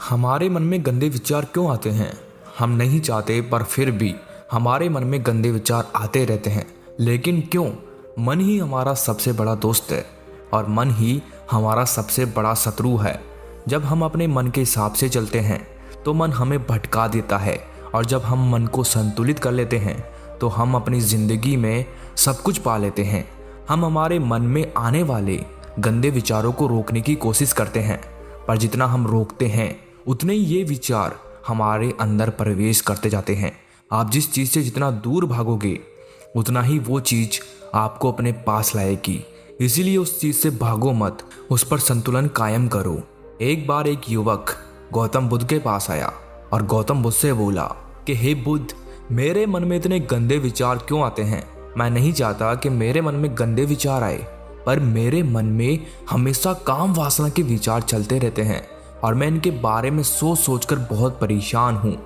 हमारे मन में गंदे विचार क्यों आते हैं? हम नहीं चाहते पर फिर भी हमारे मन में गंदे विचार आते रहते हैं। लेकिन क्यों? मन ही हमारा सबसे बड़ा दोस्त है और मन ही हमारा सबसे बड़ा शत्रु है। जब हम अपने मन के हिसाब से चलते हैं तो मन हमें भटका देता है, और जब हम मन को संतुलित कर लेते हैं तो हम अपनी ज़िंदगी में सब कुछ पा लेते हैं। हम हमारे मन में आने वाले गंदे विचारों को रोकने की कोशिश करते हैं, पर जितना हम रोकते हैं उतने ही ये विचार हमारे अंदर प्रवेश करते जाते हैं। आप जिस चीज़ से जितना दूर भागोगे उतना ही वो चीज़ आपको अपने पास लाएगी। इसीलिए उस चीज़ से भागो मत, उस पर संतुलन कायम करो। एक बार एक युवक गौतम बुद्ध के पास आया और गौतम बुद्ध से बोला कि हे बुद्ध, मेरे मन में इतने गंदे विचार क्यों आते हैं? मैं नहीं चाहता कि मेरे मन में गंदे विचार आए, पर मेरे मन में हमेशा काम वासना के विचार चलते रहते हैं और मैं इनके बारे में सोच सोच कर बहुत परेशान हूँ।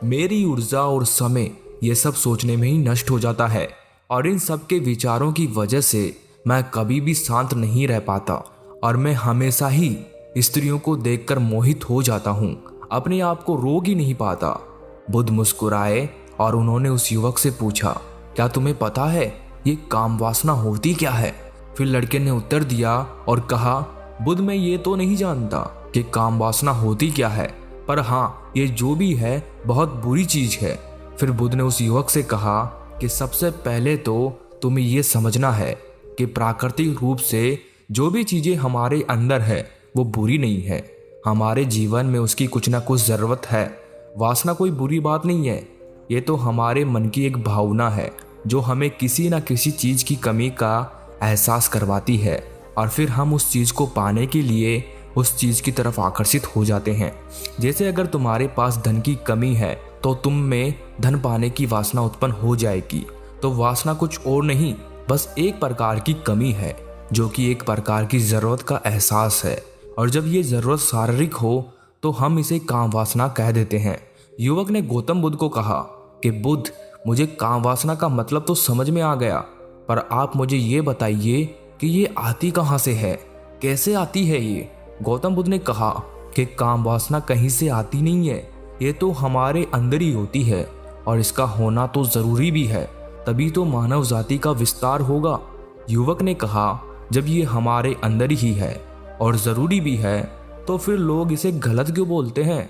मेरी ऊर्जा और समय ये सब सोचने में ही नष्ट हो जाता है, और इन सब के विचारों की वजह से मैं कभी भी शांत नहीं रह पाता और मैं हमेशा ही स्त्रियों को देखकर मोहित हो जाता हूँ, अपने आप को रोक ही नहीं पाता। बुद्ध मुस्कुराए और उन्होंने उस युवक से पूछा, क्या तुम्हें पता है ये काम वासना होती क्या है? फिर लड़के ने उत्तर दिया और कहा, बुद्ध, मैं ये तो नहीं जानता कि काम वासना होती क्या है, पर हाँ, ये जो भी है बहुत बुरी चीज है। फिर बुद्ध ने उस युवक से कहा कि सबसे पहले तो तुम्हें ये समझना है कि प्राकृतिक रूप से जो भी चीजें हमारे अंदर है वो बुरी नहीं है। हमारे जीवन में उसकी कुछ ना कुछ जरूरत है। वासना कोई बुरी बात नहीं है, ये तो हमारे मन की एक भावना है जो हमें किसी न किसी चीज की कमी का एहसास करवाती है, और फिर हम उस चीज को पाने के लिए उस चीज की तरफ आकर्षित हो जाते हैं। जैसे अगर तुम्हारे पास धन की कमी है तो तुम में धन पाने की वासना उत्पन्न हो जाएगी। तो वासना कुछ और नहीं, बस एक प्रकार की कमी है जो कि एक प्रकार की जरूरत का एहसास है, और जब ये जरूरत शारीरिक हो तो हम इसे काम वासना कह देते हैं। युवक ने गौतम बुद्ध को कहा कि बुद्ध, मुझे काम वासना का मतलब तो समझ में आ गया, पर आप मुझे ये बताइए कि ये आती कहाँ से है, कैसे आती है ये? गौतम बुद्ध ने कहा कि काम वासना कहीं से आती नहीं है, ये तो हमारे अंदर ही होती है, और इसका होना तो जरूरी भी है, तभी तो मानव जाति का विस्तार होगा। युवक ने कहा, जब ये हमारे अंदर ही है और जरूरी भी है तो फिर लोग इसे गलत क्यों बोलते हैं?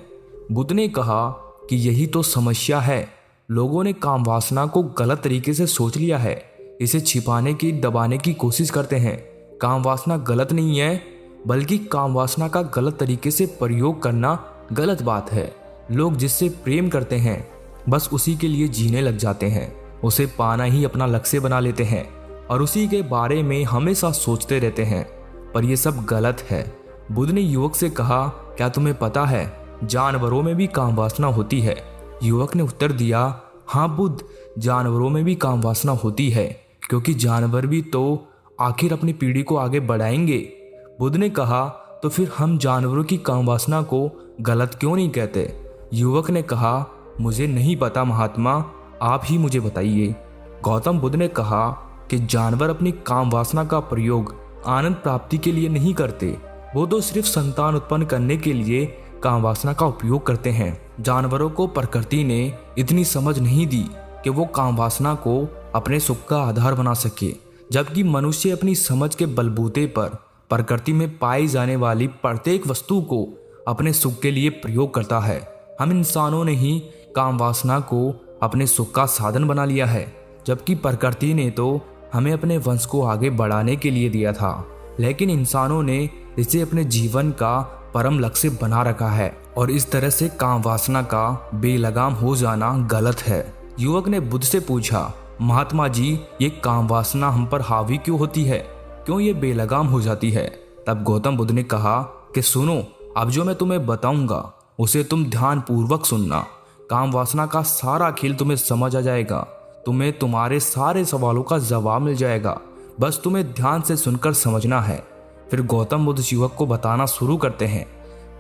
बुद्ध ने कहा कि यही तो समस्या है, लोगों ने काम वासना को गलत तरीके से सोच लिया है, इसे छिपाने की दबाने की कोशिश करते हैं। काम वासना गलत नहीं है, बल्कि काम वासना का गलत तरीके से प्रयोग करना गलत बात है। लोग जिससे प्रेम करते हैं बस उसी के लिए जीने लग जाते हैं, उसे पाना ही अपना लक्ष्य बना लेते हैं और उसी के बारे में हमेशा सोचते रहते हैं, पर यह सब गलत है। बुद्ध ने युवक से कहा, क्या तुम्हें पता है जानवरों में भी काम वासना होती है? युवक ने उत्तर दिया, हाँ बुद्ध, जानवरों में भी काम वासना होती है, क्योंकि जानवर भी तो आखिर अपनी पीढ़ी को आगे बढ़ाएंगे। बुद्ध ने कहा, तो फिर हम जानवरों की काम वासना को गलत क्यों नहीं कहते? युवक ने कहा, मुझे नहीं पता महात्मा, आप ही मुझे बताइए। गौतम बुद्ध ने कहा कि जानवर अपनी काम वासना का प्रयोग आनंद प्राप्ति के लिए नहीं करते, वो तो सिर्फ संतान उत्पन्न करने के लिए काम वासना का उपयोग करते हैं। जानवरों को प्रकृति ने इतनी समझ नहीं दी कि वो काम वासना को अपने सुख का आधार बना सके, जबकि मनुष्य अपनी समझ के बलबूते पर प्रकृति में पाई जाने वाली प्रत्येक वस्तु को अपने सुख के लिए प्रयोग करता है। हम इंसानों ने ही काम वासना को अपने सुख का साधन बना लिया है, जबकि प्रकृति ने तो हमें अपने वंश को आगे बढ़ाने के लिए दिया था, लेकिन इंसानों ने इसे अपने जीवन का परम लक्ष्य बना रखा है, और इस तरह से काम वासना का बेलगाम हो जाना गलत है। युवक ने बुद्ध से पूछा, महात्मा जी, ये काम वासना हम पर हावी क्यों होती है, क्यों ये बेलगाम हो जाती है? तब गौतम बुद्ध ने कहा कि सुनो, अब जो मैं तुम्हें बताऊंगा उसे तुम ध्यान पूर्वक सुनना। काम वासना का सारा खेल तुम्हें समझ आ जाएगा, तुम्हें तुम्हारे सारे सवालों का जवाब मिल जाएगा, बस तुम्हें ध्यान से सुनकर समझना है। फिर गौतम बुद्ध युवक को बताना शुरू करते हैं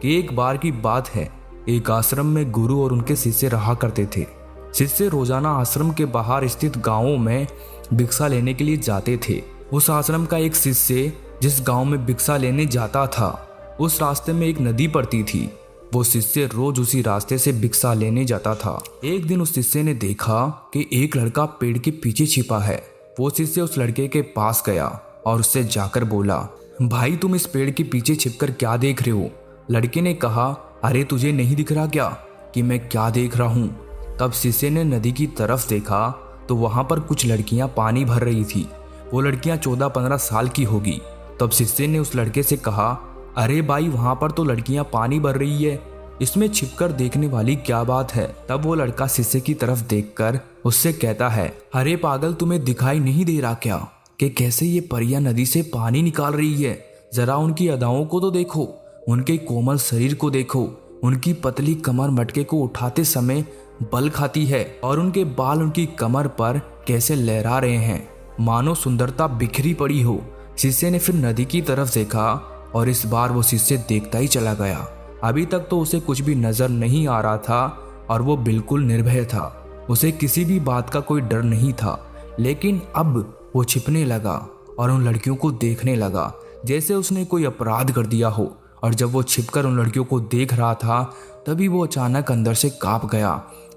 कि एक बार की बात है, एक आश्रम में गुरु और उनके शिष्य रहा करते थे। शिष्य रोजाना आश्रम के बाहर स्थित गांवों में भिक्षा लेने के लिए जाते थे। उस आश्रम का एक शिष्य जिस गांव में भिक्षा लेने जाता था, उस रास्ते में एक नदी पड़ती थी। वो शिष्य रोज उसी रास्ते से भिक्षा लेने जाता था। एक दिन उस शिष्य ने देखा कि एक लड़का पेड़ के पीछे छिपा है। वो शिष्य उस लड़के के पास गया और उससे जाकर बोला, भाई तुम इस पेड़ के पीछे छिपकर क्या देख रहे हो? लड़के ने कहा, अरे तुझे नहीं दिख रहा क्या कि मैं क्या देख रहा हूँ? तब शिष्य ने नदी की तरफ देखा तो वहां पर कुछ लड़कियां पानी भर रही थी। वो लड़कियां 14-15 साल की होगी। तब शिष्य ने उस लड़के से कहा, अरे भाई वहां पर तो लड़कियां पानी भर रही है, इसमें छिपकर देखने वाली क्या बात है? तब वो लड़का शिष्य की तरफ देखकर उससे कहता है, अरे पागल तुम्हें दिखाई नहीं दे रहा क्या कि कैसे ये परियां नदी से पानी निकाल रही है? जरा उनकी अदाओं को तो देखो, उनके कोमल शरीर को देखो, उनकी पतली कमर मटके को उठाते समय बल खाती है और उनके बाल उनकी कमर पर कैसे लहरा रहे हैं, मानो सुंदरता बिखरी पड़ी हो। शिष्य ने फिर नदी की तरफ देखा और इस बार वो शिष्य देखता ही चला गया। अभी तक तो उसे कुछ भी नजर नहीं आ रहा था और वो बिल्कुल निर्भय था। उसे किसी भी बात का कोई डर नहीं था। लेकिन अब वो छिपने लगा और उन लड़कियों को देखने लगा जैसे उसने कोई अपराध कर दिया हो। और जब वो छिपकर उन लड़कियों को देख रहा था तभी वो अचानक अंदर से कांप गया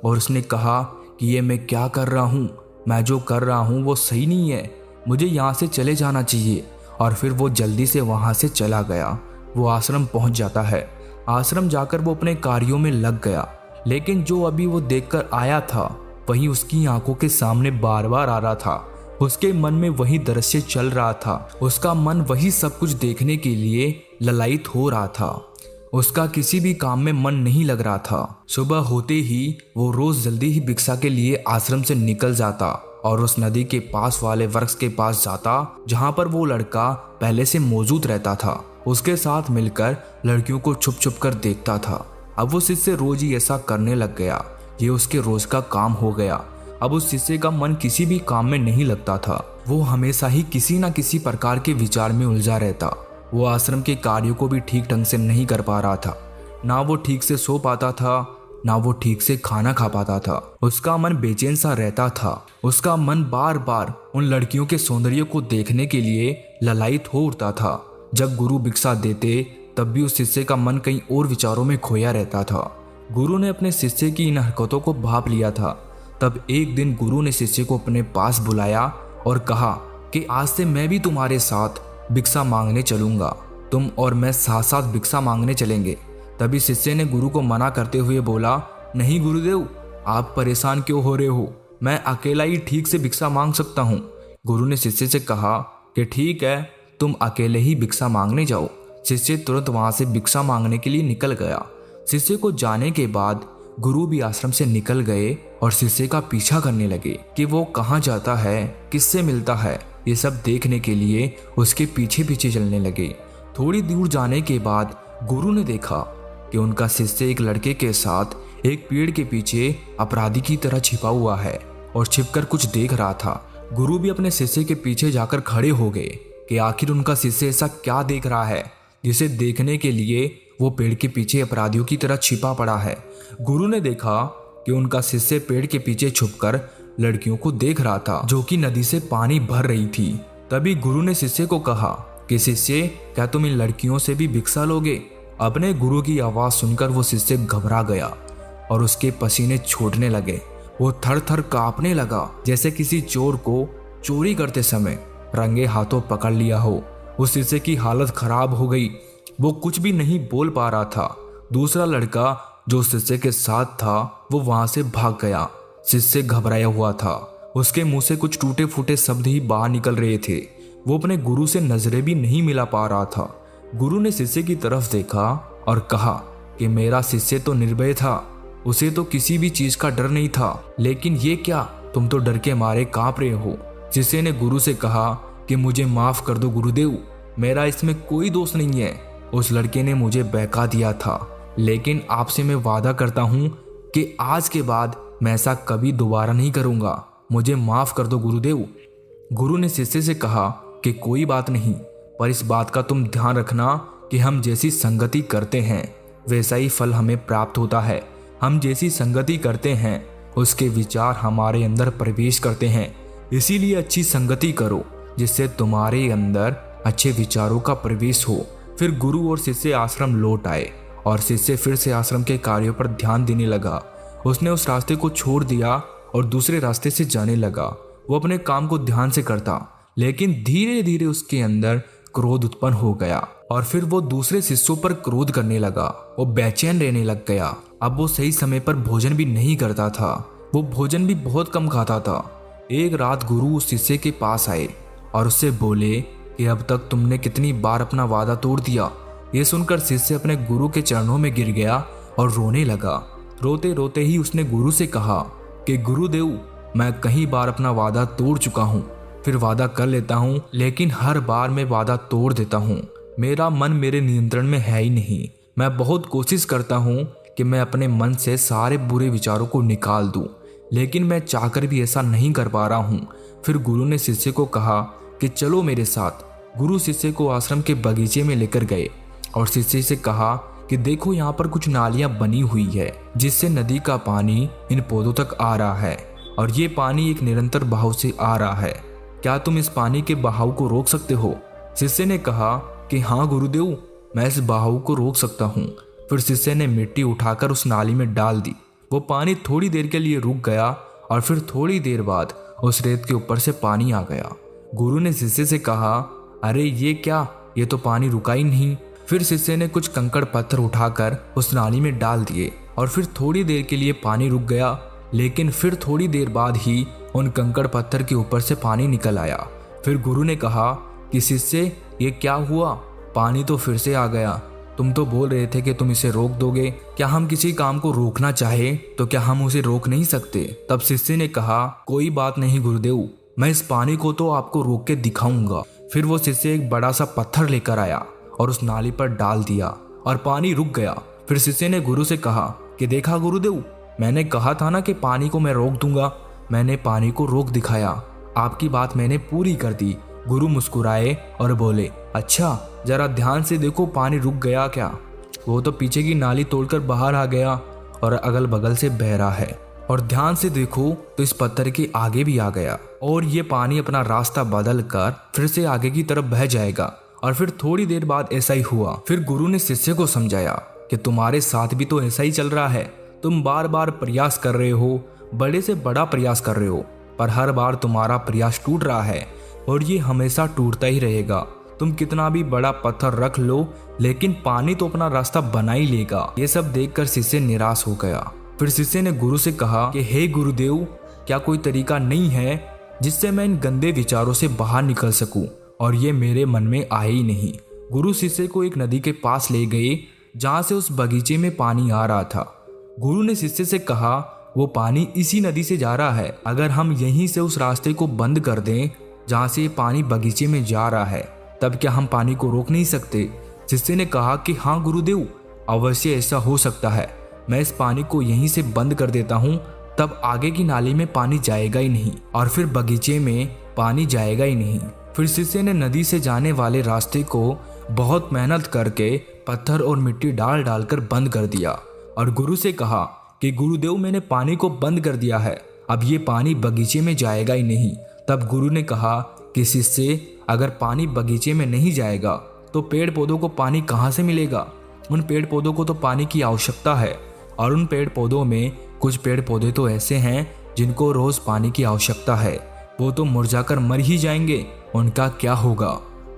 और उसने कहा कि ये मैं क्या कर रहा हूँ? मैं जो कर रहा हूँ वो सही नहीं है, मुझे यहाँ से चले जाना चाहिए। और फिर वो जल्दी से वहाँ से चला गया। वो आश्रम पहुँच जाता है। आश्रम जाकर वो अपने कार्यों में लग गया। लेकिन जो अभी वो देखकर आया था वही उसकी आंखों के सामने बार बार आ रहा था। उसके मन में वही दृश्य चल रहा था। उसका मन वही सब कुछ देखने के लिए ललायित हो रहा था। उसका किसी भी काम में मन नहीं लग रहा था। सुबह होते ही वो रोज जल्दी ही भिक्षा के लिए आश्रम से निकल जाता और उस नदी के पास वाले वृक्ष के पास जाता जहाँ पर वो लड़का पहले से मौजूद रहता था। उसके साथ मिलकर लड़कियों को छुप छुप कर देखता था। अब वो शिष्य रोज ही ऐसा करने लग गया। ये उसके रोज का काम हो गया। अब उस शिष्य का मन किसी भी काम में नहीं लगता था। वो हमेशा ही किसी न किसी प्रकार के विचार में उलझा रहता। वो आश्रम के कार्यों को भी ठीक ढंग से नहीं कर पा रहा था। ना वो ठीक से सो पाता था, ना वो ठीक से खाना खा पाता था। उसका मन बेचैन सा रहता था। उसका मन बार बार उन लड़कियों के सौंदर्य को देखने के लिए ललायित हो उठता था। जब गुरु भिक्षा देते तब भी उस शिष्य का मन कहीं और विचारों में खोया रहता था। गुरु ने अपने शिष्य की इन हरकतों को भांप लिया था। तब एक दिन गुरु ने शिष्य को अपने पास बुलाया और कहा कि आज से मैं भी तुम्हारे साथ भिक्षा मांगने चलूंगा। तुम और मैं साथ साथ भिक्षा मांगने चलेंगे। तभी शिष्य ने गुरु को मना करते हुए बोला, नहीं गुरुदेव, आप परेशान क्यों हो रहे हो? मैं अकेला ही ठीक से भिक्षा मांग सकता हूँ। गुरु ने शिष्य से कहा कि ठीक है, तुम अकेले ही भिक्षा मांगने जाओ। शिष्य तुरंत वहां से भिक्षा मांगने के लिए निकल गया। शिष्य को जाने के बाद गुरु भी आश्रम से निकल गए और शिष्य का पीछा करने लगे कि वो कहाँ जाता है, किससे मिलता है। ये सब देखने के लिए उसके पीछे पीछे चलने लगे। थोड़ी दूर जाने के बाद गुरु ने देखा कि उनका शिष्य एक लड़के के साथ एक पेड़ के पीछे अपराधी की तरह छिपा हुआ है और छिपकर कुछ देख रहा था। गुरु भी अपने शिष्य के पीछे जाकर खड़े हो गए कि आखिर उनका शिष्य ऐसा क्या देख रहा है जिसे देखने के लिए वो पेड़ के पीछे अपराधियों की तरह छिपा पड़ा है। गुरु ने देखा कि उनका शिष्य पेड़ के पीछे छुपकर लड़कियों को देख रहा था जो कि नदी से पानी भर रही थी। तभी गुरु ने शिष्य को कहा कि शिष्य, क्या तुम इन लड़कियों से भी भिक्षा लोगे? अपने गुरु की आवाज सुनकर वो शिष्य घबरा गया और उसके पसीने छूटने लगे। वो थर थर कांपने लगा जैसे किसी चोर को चोरी करते समय रंगे हाथों पकड़ लिया हो। उस शिष्य की हालत खराब हो गई। वो कुछ भी नहीं बोल पा रहा था। दूसरा लड़का जो शिष्य के साथ था वो वहां से भाग गया। शिष्य घबराया हुआ था। उसके मुंह से कुछ टूटे फूटे शब्द ही बाहर निकल रहे थे। वो अपने गुरु से नजरें भी नहीं मिला पा रहा था। गुरु ने शिष्य की तरफ देखा और कहा कि मेरा शिष्य तो निर्भय था, उसे तो किसी भी चीज का डर नहीं था, लेकिन ये क्या, तुम तो डर के मारे कांप रहे हो। शिष्य ने गुरु से कहा कि मुझे माफ कर दो गुरुदेव, मेरा इसमें कोई दोष नहीं है। उस लड़के ने मुझे बहका दिया था, लेकिन आपसे मैं वादा करता हूँ कि आज के बाद मैं ऐसा कभी दोबारा नहीं करूँगा। मुझे माफ कर दो गुरुदेव। गुरु ने शिष्य से कहा कि कोई बात नहीं, पर इस बात का तुम ध्यान रखना कि हम जैसी संगति करते हैं वैसा ही फल हमें प्राप्त होता है। हम जैसी संगति करते हैं उसके विचार हमारे अंदर प्रवेश करते हैं। इसीलिए अच्छी संगति करो जिससे तुम्हारे अंदर अच्छे विचारों का प्रवेश हो। फिर गुरु और शिष्य आश्रम लौट आए और शिष्य फिर से आश्रम के कार्यों पर ध्यान देने लगा। उसने उस रास्ते को छोड़ दिया और दूसरे रास्ते से जाने लगा। वो अपने काम को ध्यान से करता, लेकिन धीरे धीरे उसके अंदर क्रोध उत्पन्न हो गया और फिर वो दूसरे शिष्यों पर क्रोध करने लगा। वो बेचैन रहने लग गया। अब वो सही समय पर भोजन भी नहीं करता था। वो भोजन भी बहुत कम खाता था। एक रात गुरु उस शिष्य के पास आए और उससे बोले कि अब तक तुमने कितनी बार अपना वादा तोड़ दिया। ये सुनकर शिष्य अपने गुरु के चरणों में गिर गया और रोने लगा। रोते रोते ही उसने गुरु से कहा कि गुरुदेव, मैं कई बार अपना वादा तोड़ चुका हूँ, फिर वादा कर लेता हूँ, लेकिन हर बार मैं वादा तोड़ देता हूँ। मेरा मन मेरे नियंत्रण में है ही नहीं। मैं बहुत कोशिश करता हूँ कि मैं अपने मन से सारे बुरे विचारों को निकाल दूँ, लेकिन मैं चाहकर भी ऐसा नहीं कर पा रहा हूँ। फिर गुरु ने शिष्य को कहा कि चलो मेरे साथ। गुरु शिष्य को आश्रम के बगीचे में लेकर गए और शिष्य से कहा कि देखो, यहाँ पर कुछ नालियां बनी हुई है जिससे नदी का पानी इन पौधों तक आ रहा है और ये पानी एक निरंतर बहाव से आ रहा है। क्या तुम इस पानी के बहाव को रोक सकते हो? शिष्य ने कहा कि हाँ गुरुदेव, मैं इस बहाव को रोक सकता हूँ। फिर शिष्य ने मिट्टी उठाकर उस नाली में डाल दी। वो पानी थोड़ी देर के लिए रुक गया और फिर थोड़ी देर बाद उस रेत के ऊपर से पानी आ गया। गुरु ने शिष्य से कहा, अरे ये क्या, ये तो पानी रुका ही नहीं। फिर शिष्य ने कुछ कंकड़ पत्थर उठाकर उस नाली में डाल दिए और फिर थोड़ी देर के लिए पानी रुक गया, लेकिन फिर थोड़ी देर बाद ही उन कंकड़ पत्थर के ऊपर से पानी निकल आया। फिर गुरु ने कहा कि शिष्य, ये क्या हुआ? पानी तो फिर से आ गया। तुम तो बोल रहे थे कि तुम इसे रोक दोगे। क्या हम किसी काम को रोकना चाहे तो क्या हम उसे रोक नहीं सकते? तब शिष्य ने कहा, कोई बात नहीं गुरुदेव, मैं इस पानी को तो आपको रोक के दिखाऊंगा। फिर वो शिष्य एक बड़ा सा पत्थर लेकर आया और उस नाली पर डाल दिया और पानी रुक गया। फिर शिष्य ने गुरु से कहा कि देखा गुरुदेव, मैंने कहा था ना कि पानी को मैं रोक दूंगा। मैंने पानी को रोक दिखाया। आपकी बात मैंने पूरी कर दी। गुरु मुस्कुराए और बोले, अच्छा जरा ध्यान से देखो, पानी रुक गया क्या? वो तो पीछे की नाली तोड़कर बाहर आ गया और अगल बगल से बह रहा है। और ध्यान से देखो तो इस पत्थर के आगे भी आ गया और ये पानी अपना रास्ता बदल कर फिर से आगे की तरफ बह जाएगा। और फिर थोड़ी देर बाद ऐसा ही हुआ। फिर गुरु ने शिष्य को समझाया कि तुम्हारे साथ भी तो ऐसा ही चल रहा है। तुम बार बार प्रयास कर रहे हो, बड़े से बड़ा प्रयास कर रहे हो, पर हर बार तुम्हारा प्रयास टूट रहा है और ये हमेशा टूटता ही रहेगा। तुम कितना भी बड़ा पत्थर रख लो, लेकिन पानी तो अपना रास्ता बना ही लेगा। ये सब देखकर शिष्य निराश हो गया। फिर शिष्य ने गुरु से कहा कि हे गुरुदेव, क्या कोई तरीका नहीं है जिससे मैं इन गंदे विचारों से बाहर निकल सकूं? और ये मेरे मन में आए ही नहीं। गुरु शिष्य को एक नदी के पास ले गए जहां से उस बगीचे में पानी आ रहा था। गुरु ने शिष्य से कहा, वो पानी इसी नदी से जा रहा है। अगर हम यहीं से उस रास्ते को बंद कर दें जहां से ये पानी बगीचे में जा रहा है, तब क्या हम पानी को रोक नहीं सकते? शिष्य ने कहा कि हाँ गुरुदेव, अवश्य ऐसा हो सकता है। मैं इस पानी को यहीं से बंद कर देता हूँ, तब आगे की नाली में पानी जाएगा ही नहीं और फिर बगीचे में पानी जाएगा ही नहीं। फिर शिष्य ने नदी से जाने वाले रास्ते को बहुत मेहनत करके पत्थर और मिट्टी डाल डालकर बंद कर दिया और गुरु से कहा कि गुरुदेव, मैंने पानी को बंद कर दिया है, अब ये पानी बगीचे में जाएगा ही नहीं। तब गुरु ने कहा कि शिष्य, अगर पानी बगीचे में नहीं जाएगा तो पेड़ पौधों को पानी कहाँ से मिलेगा? उन पेड़ पौधों को तो पानी की आवश्यकता है और उन पेड़ पौधों में कुछ पेड़ पौधे तो ऐसे हैं जिनको रोज पानी की आवश्यकता है। वो तो मुरझाकर मर ही जाएंगे, उनका क्या होगा?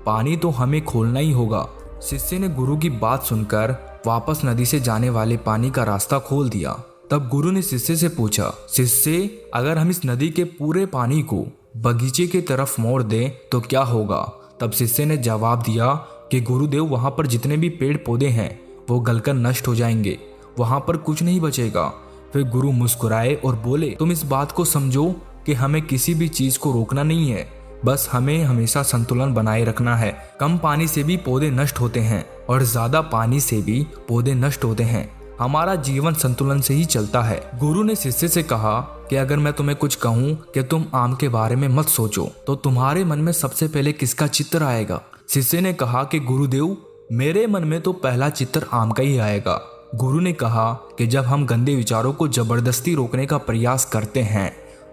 पानी तो हमें खोलना ही होगा। शिष्य ने गुरु की बात सुनकर वापस नदी से जाने वाले पानी का रास्ता खोल दिया। तब गुरु ने शिष्य से पूछा, शिष्य, अगर हम इस नदी के पूरे पानी को बगीचे की तरफ मोड़ दें तो क्या होगा? तब शिष्य ने जवाब दिया कि गुरुदेव, वहां पर जितने भी पेड़ पौधे हैं वो गलकर नष्ट हो जाएंगे, वहां पर कुछ नहीं बचेगा। फिर गुरु मुस्कुराए और बोले, तुम इस बात को समझो कि हमें किसी भी चीज को रोकना नहीं है, बस हमें हमेशा संतुलन बनाए रखना है। कम पानी से भी पौधे नष्ट होते हैं और ज्यादा पानी से भी पौधे नष्ट होते हैं। हमारा जीवन संतुलन से ही चलता है। गुरु ने शिष्य से कहा कि अगर मैं तुम्हें कुछ कहूँ कि तुम आम के बारे में मत सोचो, तो तुम्हारे मन में सबसे पहले किसका चित्र आएगा? शिष्य ने कहा कि गुरुदेव, मेरे मन में तो पहला चित्र आम का ही आएगा। गुरु ने कहा कि जब हम गंदे विचारों को जबरदस्ती रोकने का प्रयास करते हैं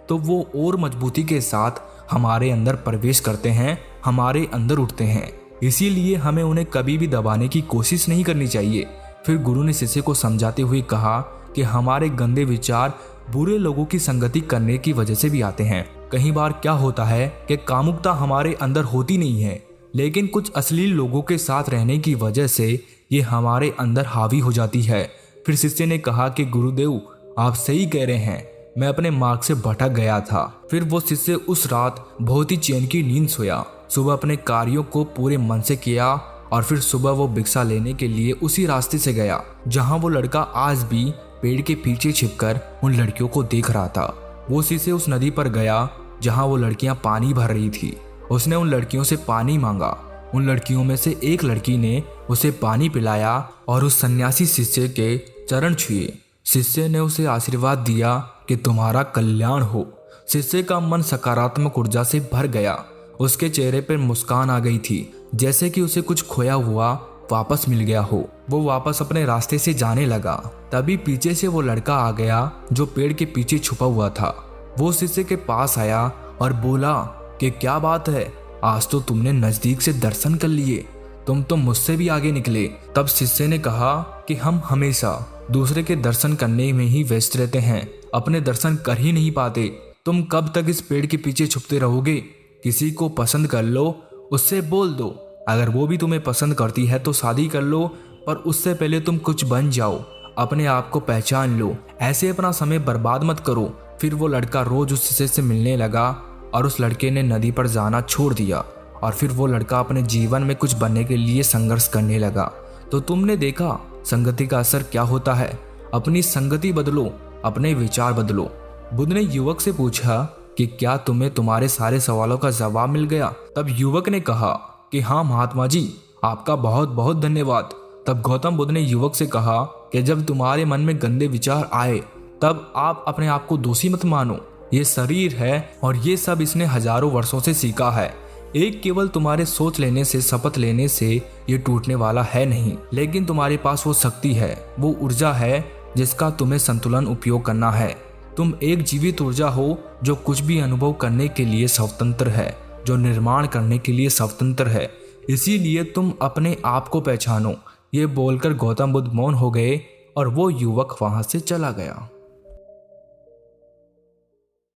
तो वो और मजबूती के साथ हमारे अंदर प्रवेश करते हैं, हमारे अंदर उठते हैं। इसीलिए हमें उन्हें कभी भी दबाने की कोशिश नहीं करनी चाहिए। फिर गुरु ने शिष्य को समझाते हुए कहा कि हमारे गंदे विचार बुरे लोगों की संगति करने की वजह से भी आते हैं। कई बार क्या होता है कि कामुकता हमारे अंदर होती नहीं है, लेकिन कुछ अश्लील लोगों के साथ रहने की वजह से ये हमारे अंदर हावी हो जाती है। फिर शिष्य ने कहा कि गुरुदेव आप सही कह रहे हैं, मैं अपने मार्ग से भटक गया था। फिर वो शिष्य उस रात बहुत ही चैन की नींद सोया। सुबह अपने कार्यों को पूरे मन से किया और फिर सुबह वो भिक्षा लेने के लिए उसी रास्ते से गया जहां वो लड़का आज भी पेड़ के पीछे छिपकर उन लड़कियों को देख रहा था। वो शिष्य उस नदी पर गया जहां वो लड़कियां पानी भर रही थी। उसने उन लड़कियों से पानी मांगा। उन लड़कियों में से एक लड़की ने उसे पानी पिलाया और उस सन्यासी शिष्य के चरण छुए। शिष्य ने उसे आशीर्वाद दिया कि तुम्हारा कल्याण हो। शिष्य का मन सकारात्मक ऊर्जा से भर गया। उसके चेहरे पर मुस्कान आ गई थी, जैसे कि उसे कुछ खोया हुआ वापस मिल गया हो। वो वापस अपने रास्ते से जाने लगा। तभी पीछे से वो लड़का आ गया जो पेड़ के पीछे छुपा हुआ था। वो शिष्य के पास आया और बोला कि क्या बात है, आज तो तुमने नजदीक से दर्शन कर लिए, तुम तो मुझसे भी आगे निकले। तब शिष्य ने कहा कि हम हमेशा दूसरे के दर्शन करने में ही व्यस्त रहते हैं, अपने दर्शन कर ही नहीं पाते। तुम कब तक इस पेड़ के पीछे छुपते रहोगे? किसी को पसंद कर लो, उससे बोल दो। अगर वो भी तुम्हें पसंद करती है तो शादी कर लो, पर उससे पहले तुम कुछ बन जाओ, अपने आप को पहचान लो। ऐसे अपना समय बर्बाद मत करो। फिर वो लड़का रोज उस शिष्य से मिलने लगा और उस लड़के ने नदी पर जाना छोड़ दिया और फिर वो लड़का अपने जीवन में कुछ बनने के लिए संघर्ष करने लगा। तो तुमने देखा संगति का असर क्या होता है। अपनी संगति बदलो, अपने विचार बदलो। बुद्ध ने युवक से पूछा कि क्या तुम्हें तुम्हारे सारे सवालों का जवाब मिल गया? तब युवक ने कहा कि हाँ महात्मा जी, आपका बहुत बहुत धन्यवाद। तब गौतम बुद्ध ने युवक से कहा कि जब तुम्हारे मन में गंदे विचार आए तब आप अपने आप को दोषी मत मानो। ये शरीर है और ये सब इसने हजारों वर्षों से सीखा है। एक केवल तुम्हारे सोच लेने से, शपथ लेने से ये टूटने वाला है नहीं, लेकिन तुम्हारे पास वो शक्ति है, वो ऊर्जा है जिसका तुम्हें संतुलन उपयोग करना है। तुम एक जीवित ऊर्जा हो जो कुछ भी अनुभव करने के लिए स्वतंत्र है, जो निर्माण करने के लिए स्वतंत्र है। इसीलिए तुम अपने आप को पहचानो। ये बोलकर गौतम बुद्ध मौन हो गए और वो युवक वहां से चला गया।